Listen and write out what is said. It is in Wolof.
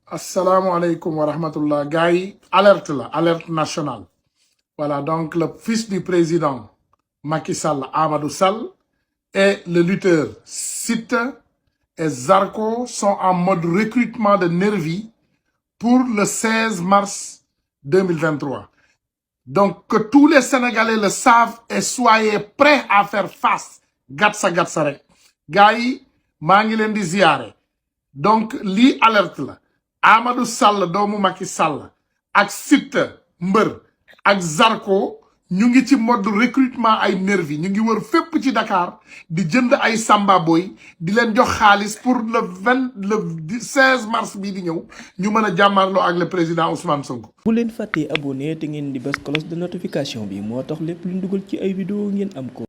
Assalamu alaikum wa rahmatullah. Gaï, alerte là, alerte nationale. Voilà, donc le fils du président Macky Sall, Amadou Sall, et le lutteur Siteu et Zarko sont en mode recrutement de nervis pour le 16 mars 2023. Donc que tous les Sénégalais le savent et soyez prêts à faire face. Gatsa rek. Gaï, mangi len di ziaré. Donc li alerte la. Amadou Sall doomu Macky Sall ak Siteu mbeur ak Zarko ñu ngi ci mode recrutement ay nervi ñu ngi wër fépp ci Dakar di jënd ay samba boy di leen jox xaalis pour le 16 mars bii di ñëw ñu mën a jàmmarloo ak le président Ousmane Sonko. bu leen fàttee abonné te ngeen di bës cloche de notification bi moo tax lépp lu dugal ci ay vidéo ngeen am ko.